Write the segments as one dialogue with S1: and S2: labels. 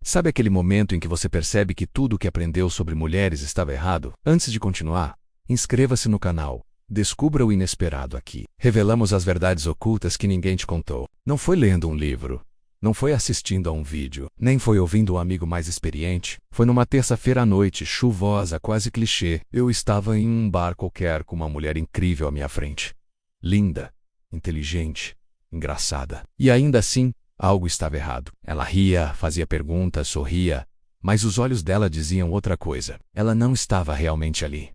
S1: Sabe aquele momento em que você percebe que tudo o que aprendeu sobre mulheres estava errado? Antes de continuar, inscreva-se no canal. Descubra o inesperado aqui. Revelamos as verdades ocultas que ninguém te contou. Não foi lendo um livro. Não foi assistindo a um vídeo, nem foi ouvindo um amigo mais experiente. Foi numa terça-feira à noite, chuvosa, quase clichê. Eu estava em um bar qualquer com uma mulher incrível à minha frente. Linda, inteligente, engraçada. E ainda assim, algo estava errado. Ela ria, fazia perguntas, sorria, mas os olhos dela diziam outra coisa. Ela não estava realmente ali.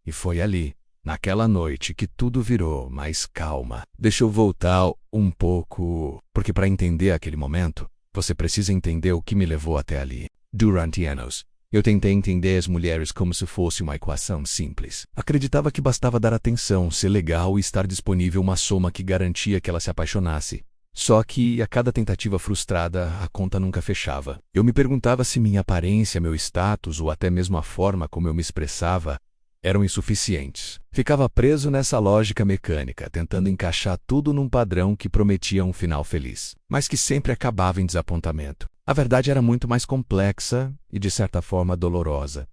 S1: E foi ali, naquela noite, que tudo virou mais calma. Deixa eu voltar um pouco, porque para entender aquele momento, você precisa entender o que me levou até ali. Durante anos, eu tentei entender as mulheres como se fosse uma equação simples. Acreditava que bastava dar atenção, ser legal e estar disponível uma soma que garantia que ela se apaixonasse. Só que, a cada tentativa frustrada, a conta nunca fechava. Eu me perguntava se minha aparência, meu status ou até mesmo a forma como eu me expressava eram insuficientes. Ficava preso nessa lógica mecânica, tentando encaixar tudo num padrão que prometia um final feliz, mas que sempre acabava em desapontamento. A verdade era muito mais complexa e, de certa forma, dolorosa.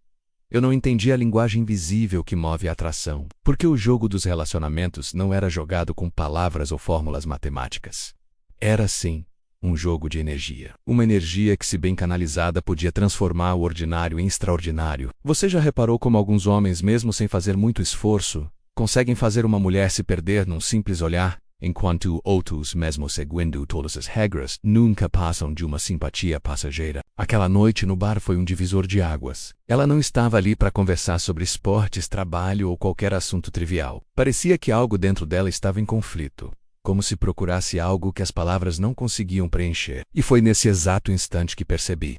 S1: Eu não entendia a linguagem invisível que move a atração, porque o jogo dos relacionamentos não era jogado com palavras ou fórmulas matemáticas. Era, sim, um jogo de energia. Uma energia que, se bem canalizada, podia transformar o ordinário em extraordinário. Você já reparou como alguns homens, mesmo sem fazer muito esforço, conseguem fazer uma mulher se perder num simples olhar, enquanto outros, mesmo seguindo todas as regras, nunca passam de uma simpatia passageira? Aquela noite no bar foi um divisor de águas. Ela não estava ali para conversar sobre esportes, trabalho ou qualquer assunto trivial. Parecia que algo dentro dela estava em conflito, como se procurasse algo que as palavras não conseguiam preencher. E foi nesse exato instante que percebi.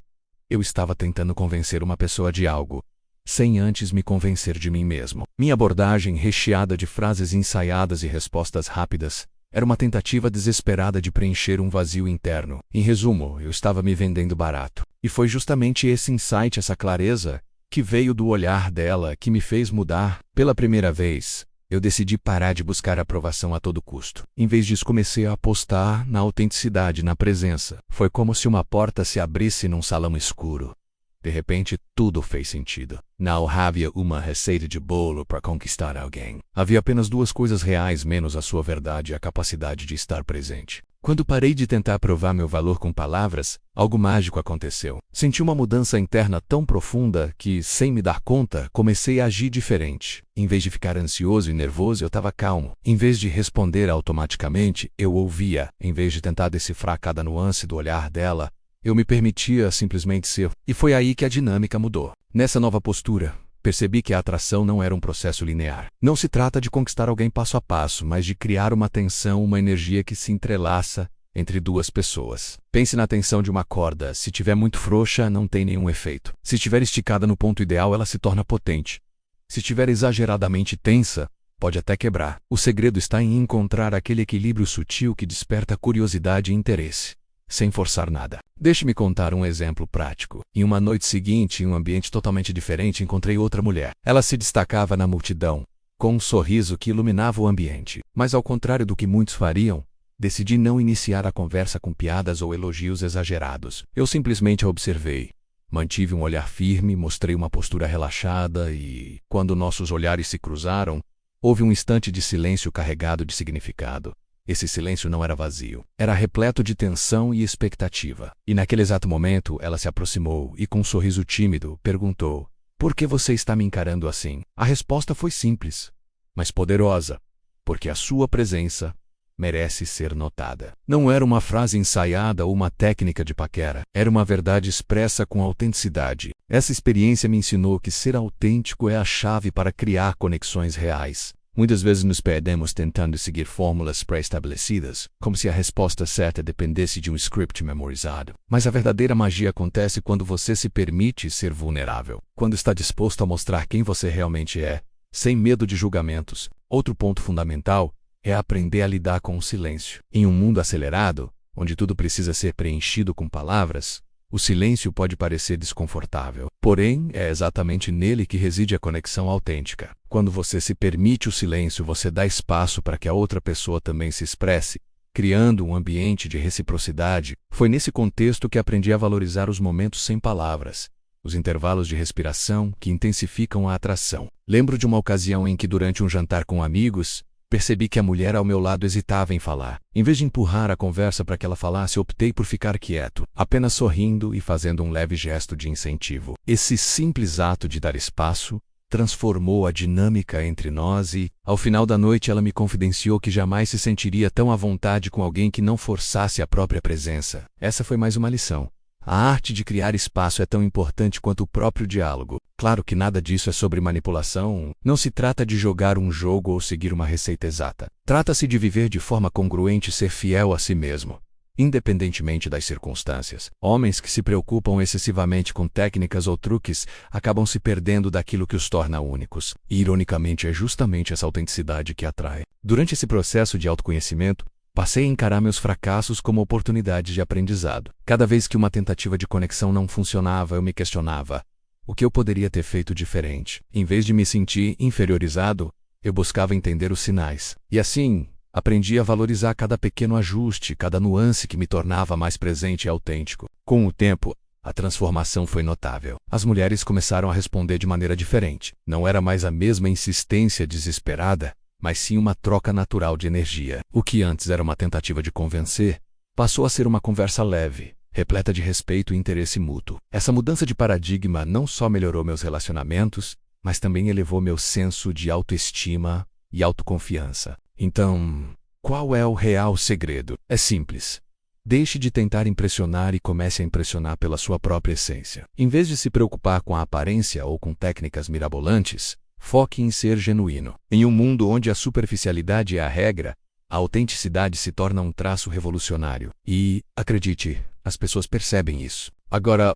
S1: Eu estava tentando convencer uma pessoa de algo, sem antes me convencer de mim mesmo. Minha abordagem, recheada de frases ensaiadas e respostas rápidas, era uma tentativa desesperada de preencher um vazio interno. Em resumo, eu estava me vendendo barato. E foi justamente esse insight, essa clareza, que veio do olhar dela, que me fez mudar. Pela primeira vez, eu decidi parar de buscar aprovação a todo custo. Em vez disso, comecei a apostar na autenticidade, na presença. Foi como se uma porta se abrisse num salão escuro. De repente, tudo fez sentido. Não havia uma receita de bolo para conquistar alguém. Havia apenas duas coisas reais menos a sua verdade e a capacidade de estar presente. Quando parei de tentar provar meu valor com palavras, algo mágico aconteceu. Senti uma mudança interna tão profunda que, sem me dar conta, comecei a agir diferente. Em vez de ficar ansioso e nervoso, eu estava calmo. Em vez de responder automaticamente, eu ouvia. Em vez de tentar decifrar cada nuance do olhar dela, eu me permitia simplesmente ser. E foi aí que a dinâmica mudou. Nessa nova postura, percebi que a atração não era um processo linear. Não se trata de conquistar alguém passo a passo, mas de criar uma tensão, uma energia que se entrelaça entre duas pessoas. Pense na tensão de uma corda. Se tiver muito frouxa, não tem nenhum efeito. Se estiver esticada no ponto ideal, ela se torna potente. Se estiver exageradamente tensa, pode até quebrar. O segredo está em encontrar aquele equilíbrio sutil que desperta curiosidade e interesse, sem forçar nada. Deixe-me contar um exemplo prático. Em uma noite seguinte, em um ambiente totalmente diferente, encontrei outra mulher. Ela se destacava na multidão, com um sorriso que iluminava o ambiente. Mas, ao contrário do que muitos fariam, decidi não iniciar a conversa com piadas ou elogios exagerados. Eu simplesmente a observei. Mantive um olhar firme, mostrei uma postura relaxada e, quando nossos olhares se cruzaram, houve um instante de silêncio carregado de significado. Esse silêncio não era vazio. Era repleto de tensão e expectativa. E naquele exato momento, ela se aproximou e, com um sorriso tímido, perguntou: "Por que você está me encarando assim?" A resposta foi simples, mas poderosa. Porque a sua presença merece ser notada. Não era uma frase ensaiada ou uma técnica de paquera. Era uma verdade expressa com autenticidade. Essa experiência me ensinou que ser autêntico é a chave para criar conexões reais. Muitas vezes nos perdemos tentando seguir fórmulas pré-estabelecidas, como se a resposta certa dependesse de um script memorizado. Mas a verdadeira magia acontece quando você se permite ser vulnerável, quando está disposto a mostrar quem você realmente é, sem medo de julgamentos. Outro ponto fundamental é aprender a lidar com o silêncio. Em um mundo acelerado, onde tudo precisa ser preenchido com palavras, o silêncio pode parecer desconfortável. Porém, é exatamente nele que reside a conexão autêntica. Quando você se permite o silêncio, você dá espaço para que a outra pessoa também se expresse, criando um ambiente de reciprocidade. Foi nesse contexto que aprendi a valorizar os momentos sem palavras, os intervalos de respiração que intensificam a atração. Lembro de uma ocasião em que, durante um jantar com amigos, percebi que a mulher ao meu lado hesitava em falar. Em vez de empurrar a conversa para que ela falasse, optei por ficar quieto, apenas sorrindo e fazendo um leve gesto de incentivo. Esse simples ato de dar espaço transformou a dinâmica entre nós e, ao final da noite, ela me confidenciou que jamais se sentiria tão à vontade com alguém que não forçasse a própria presença. Essa foi mais uma lição. A arte de criar espaço é tão importante quanto o próprio diálogo. Claro que nada disso é sobre manipulação. Não se trata de jogar um jogo ou seguir uma receita exata. Trata-se de viver de forma congruente e ser fiel a si mesmo, independentemente das circunstâncias. Homens que se preocupam excessivamente com técnicas ou truques acabam se perdendo daquilo que os torna únicos. E, ironicamente, é justamente essa autenticidade que atrai. Durante esse processo de autoconhecimento, passei a encarar meus fracassos como oportunidades de aprendizado. Cada vez que uma tentativa de conexão não funcionava, eu me questionava o que eu poderia ter feito diferente. Em vez de me sentir inferiorizado, eu buscava entender os sinais. E assim, aprendi a valorizar cada pequeno ajuste, cada nuance que me tornava mais presente e autêntico. Com o tempo, a transformação foi notável. As mulheres começaram a responder de maneira diferente. Não era mais a mesma insistência desesperada, mas sim uma troca natural de energia. O que antes era uma tentativa de convencer, passou a ser uma conversa leve, repleta de respeito e interesse mútuo. Essa mudança de paradigma não só melhorou meus relacionamentos, mas também elevou meu senso de autoestima e autoconfiança. Então, qual é o real segredo? É simples. Deixe de tentar impressionar e comece a impressionar pela sua própria essência. Em vez de se preocupar com a aparência ou com técnicas mirabolantes, foque em ser genuíno. Em um mundo onde a superficialidade é a regra, a autenticidade se torna um traço revolucionário. E, acredite, as pessoas percebem isso. Agora,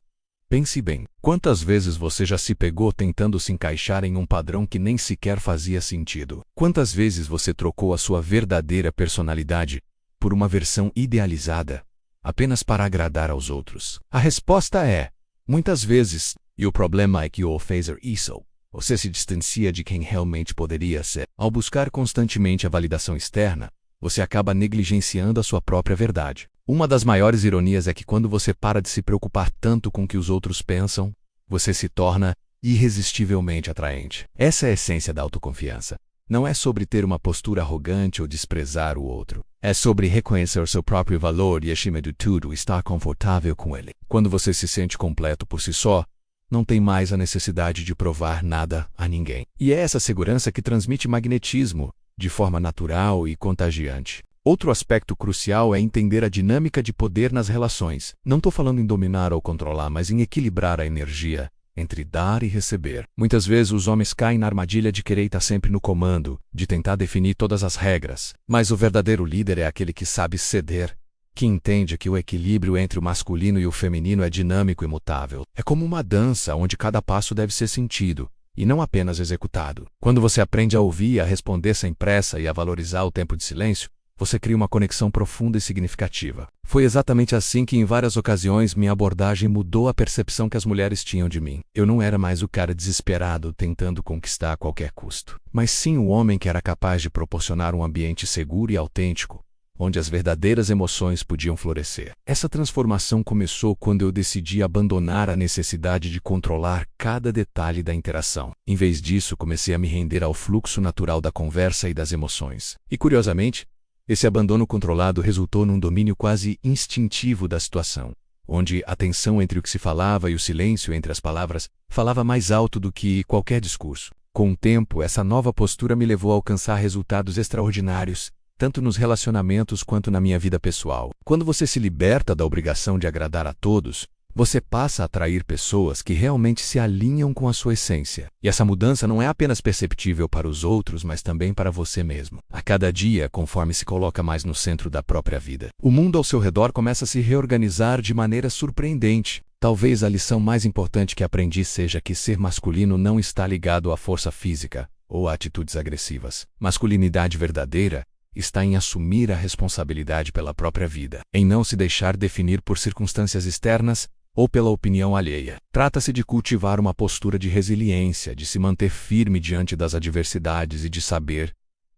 S1: pense bem, quantas vezes você já se pegou tentando se encaixar em um padrão que nem sequer fazia sentido? Quantas vezes você trocou a sua verdadeira personalidade por uma versão idealizada, apenas para agradar aos outros? A resposta é, muitas vezes, e o problema é que ao fazer isso, você se distancia de quem realmente poderia ser. Ao buscar constantemente a validação externa, você acaba negligenciando a sua própria verdade. Uma das maiores ironias é que quando você para de se preocupar tanto com o que os outros pensam, você se torna irresistivelmente atraente. Essa é a essência da autoconfiança. Não é sobre ter uma postura arrogante ou desprezar o outro. É sobre reconhecer o seu próprio valor e, acima de tudo, estar confortável com ele. Quando você se sente completo por si só, não tem mais a necessidade de provar nada a ninguém. E é essa segurança que transmite magnetismo, de forma natural e contagiante. Outro aspecto crucial é entender a dinâmica de poder nas relações. Não estou falando em dominar ou controlar, mas em equilibrar a energia entre dar e receber. Muitas vezes os homens caem na armadilha de querer estar sempre no comando, de tentar definir todas as regras. Mas o verdadeiro líder é aquele que sabe ceder, que entende que o equilíbrio entre o masculino e o feminino é dinâmico e mutável. É como uma dança onde cada passo deve ser sentido, e não apenas executado. Quando você aprende a ouvir, a responder sem pressa e a valorizar o tempo de silêncio, você cria uma conexão profunda e significativa. Foi exatamente assim que, em várias ocasiões, minha abordagem mudou a percepção que as mulheres tinham de mim. Eu não era mais o cara desesperado tentando conquistar a qualquer custo, mas sim o homem que era capaz de proporcionar um ambiente seguro e autêntico, onde as verdadeiras emoções podiam florescer. Essa transformação começou quando eu decidi abandonar a necessidade de controlar cada detalhe da interação. Em vez disso, comecei a me render ao fluxo natural da conversa e das emoções. E, curiosamente, esse abandono controlado resultou num domínio quase instintivo da situação, onde a tensão entre o que se falava e o silêncio entre as palavras falava mais alto do que qualquer discurso. Com o tempo, essa nova postura me levou a alcançar resultados extraordinários, tanto nos relacionamentos quanto na minha vida pessoal. Quando você se liberta da obrigação de agradar a todos, você passa a atrair pessoas que realmente se alinham com a sua essência. E essa mudança não é apenas perceptível para os outros, mas também para você mesmo. A cada dia, conforme se coloca mais no centro da própria vida, o mundo ao seu redor começa a se reorganizar de maneira surpreendente. Talvez a lição mais importante que aprendi seja que ser masculino não está ligado à força física ou a atitudes agressivas. Masculinidade verdadeira está em assumir a responsabilidade pela própria vida, em não se deixar definir por circunstâncias externas ou pela opinião alheia. Trata-se de cultivar uma postura de resiliência, de se manter firme diante das adversidades e de saber,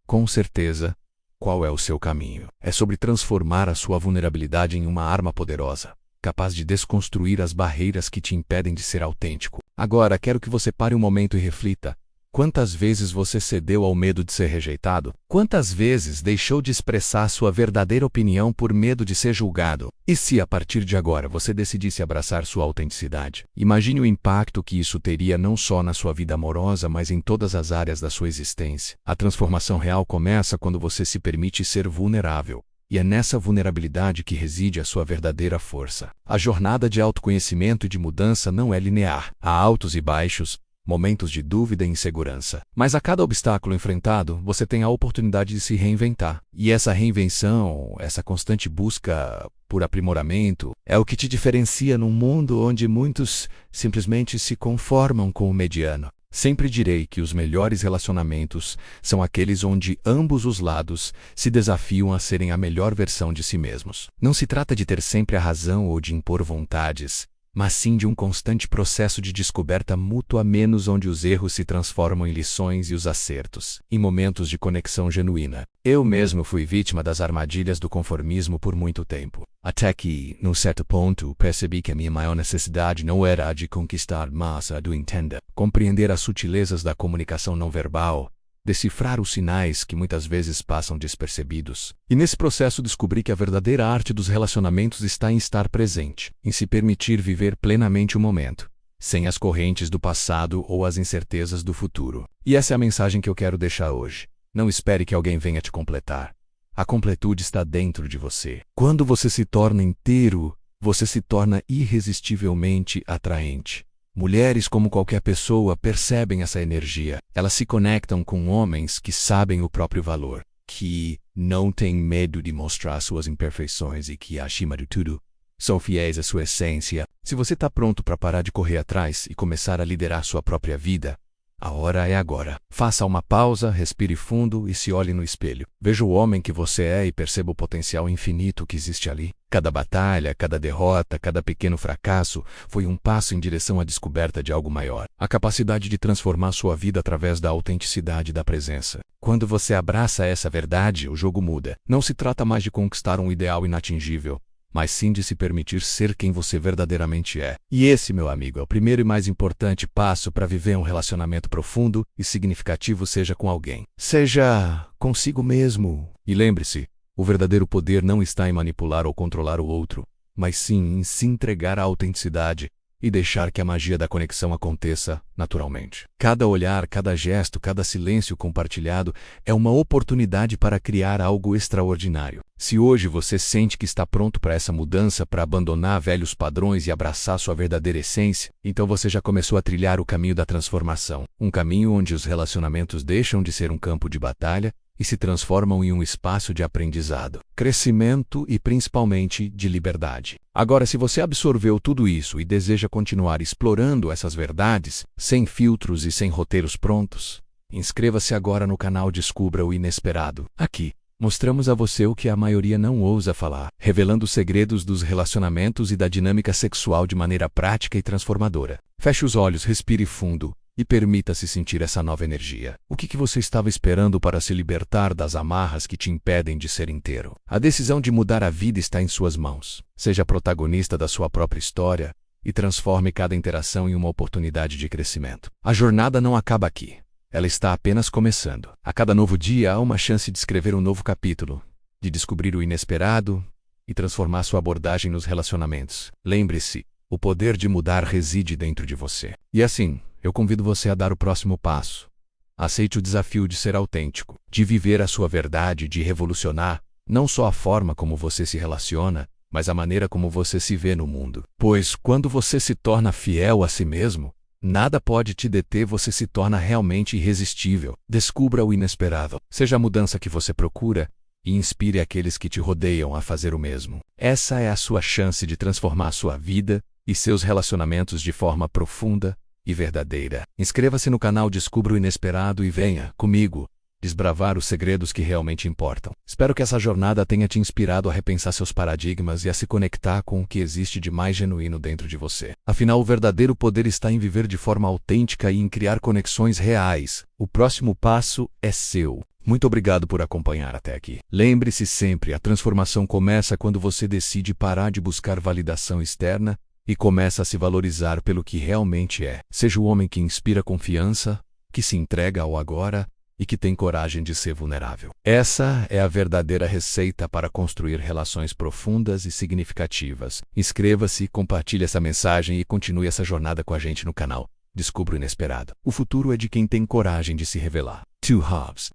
S1: com certeza, Qual é o seu caminho? É sobre transformar a sua vulnerabilidade em uma arma poderosa, capaz de desconstruir as barreiras que te impedem de ser autêntico. Agora, quero que você pare um momento e reflita. Quantas vezes você cedeu ao medo de ser rejeitado? Quantas vezes deixou de expressar sua verdadeira opinião por medo de ser julgado? E se, a partir de agora, você decidisse abraçar sua autenticidade? Imagine o impacto que isso teria não só na sua vida amorosa, mas em todas as áreas da sua existência. A transformação real começa quando você se permite ser vulnerável. E é nessa vulnerabilidade que reside a sua verdadeira força. A jornada de autoconhecimento e de mudança não é linear. Há altos e baixos, momentos de dúvida e insegurança. Mas a cada obstáculo enfrentado, você tem a oportunidade de se reinventar. E essa reinvenção, essa constante busca por aprimoramento, é o que te diferencia num mundo onde muitos simplesmente se conformam com o mediano. Sempre direi que os melhores relacionamentos são aqueles onde ambos os lados se desafiam a serem a melhor versão de si mesmos. Não se trata de ter sempre a razão ou de impor vontades, mas sim de um constante processo de descoberta mútua, menos onde os erros se transformam em lições e os acertos em momentos de conexão genuína. Eu mesmo fui vítima das armadilhas do conformismo por muito tempo, até que, num certo ponto, percebi que a minha maior necessidade não era a de conquistar, mas a do entender, compreender as sutilezas da comunicação não verbal, decifrar os sinais que muitas vezes passam despercebidos. E nesse processo descobri que a verdadeira arte dos relacionamentos está em estar presente, em se permitir viver plenamente o momento, sem as correntes do passado ou as incertezas do futuro. E essa é a mensagem que eu quero deixar hoje. Não espere que alguém venha te completar. A completude está dentro de você. Quando você se torna inteiro, você se torna irresistivelmente atraente. Mulheres, como qualquer pessoa, percebem essa energia. Elas se conectam com homens que sabem o próprio valor, que não têm medo de mostrar suas imperfeições e que, acima de tudo, são fiéis à sua essência. Se você está pronto para parar de correr atrás e começar a liderar sua própria vida, a hora é agora. Faça uma pausa, respire fundo e se olhe no espelho. Veja o homem que você é e perceba o potencial infinito que existe ali. Cada batalha, cada derrota, cada pequeno fracasso foi um passo em direção à descoberta de algo maior. A capacidade de transformar sua vida através da autenticidade e da presença. Quando você abraça essa verdade, o jogo muda. Não se trata mais de conquistar um ideal inatingível, mas sim de se permitir ser quem você verdadeiramente é. E esse, meu amigo, é o primeiro e mais importante passo para viver um relacionamento profundo e significativo, seja com alguém, seja consigo mesmo. E lembre-se, o verdadeiro poder não está em manipular ou controlar o outro, mas sim em se entregar à autenticidade e deixar que a magia da conexão aconteça naturalmente. Cada olhar, cada gesto, cada silêncio compartilhado é uma oportunidade para criar algo extraordinário. Se hoje você sente que está pronto para essa mudança, para abandonar velhos padrões e abraçar sua verdadeira essência, então você já começou a trilhar o caminho da transformação. Um caminho onde os relacionamentos deixam de ser um campo de batalha e se transformam em um espaço de aprendizado, crescimento e principalmente de liberdade. Agora, se você absorveu tudo isso e deseja continuar explorando essas verdades, sem filtros e sem roteiros prontos, inscreva-se agora no canal Descubra o Inesperado. Aqui, mostramos a você o que a maioria não ousa falar, revelando os segredos dos relacionamentos e da dinâmica sexual de maneira prática e transformadora. Feche os olhos, respire fundo e permita-se sentir essa nova energia. O que você estava esperando para se libertar das amarras que te impedem de ser inteiro? A decisão de mudar a vida está em suas mãos. Seja protagonista da sua própria história e transforme cada interação em uma oportunidade de crescimento. A jornada não acaba aqui. Ela está apenas começando. A cada novo dia há uma chance de escrever um novo capítulo, de descobrir o inesperado e transformar sua abordagem nos relacionamentos. Lembre-se, o poder de mudar reside dentro de você. E assim, eu convido você a dar o próximo passo. Aceite o desafio de ser autêntico, de viver a sua verdade, de revolucionar não só a forma como você se relaciona, mas a maneira como você se vê no mundo. Pois quando você se torna fiel a si mesmo, nada pode te deter, você se torna realmente irresistível. Descubra o inesperado. Seja a mudança que você procura e inspire aqueles que te rodeiam a fazer o mesmo. Essa é a sua chance de transformar sua vida e seus relacionamentos de forma profunda e verdadeira. Inscreva-se no canal Descubra o Inesperado e venha, comigo, desbravar os segredos que realmente importam. Espero que essa jornada tenha te inspirado a repensar seus paradigmas e a se conectar com o que existe de mais genuíno dentro de você. Afinal, o verdadeiro poder está em viver de forma autêntica e em criar conexões reais. O próximo passo é seu. Muito obrigado por acompanhar até aqui. Lembre-se sempre, a transformação começa quando você decide parar de buscar validação externa e começa a se valorizar pelo que realmente é. Seja o homem que inspira confiança, que se entrega ao agora e que tem coragem de ser vulnerável. Essa é a verdadeira receita para construir relações profundas e significativas. Inscreva-se, compartilhe essa mensagem e continue essa jornada com a gente no canal. Descubra o inesperado. O futuro é de quem tem coragem de se revelar. Two Hobbs.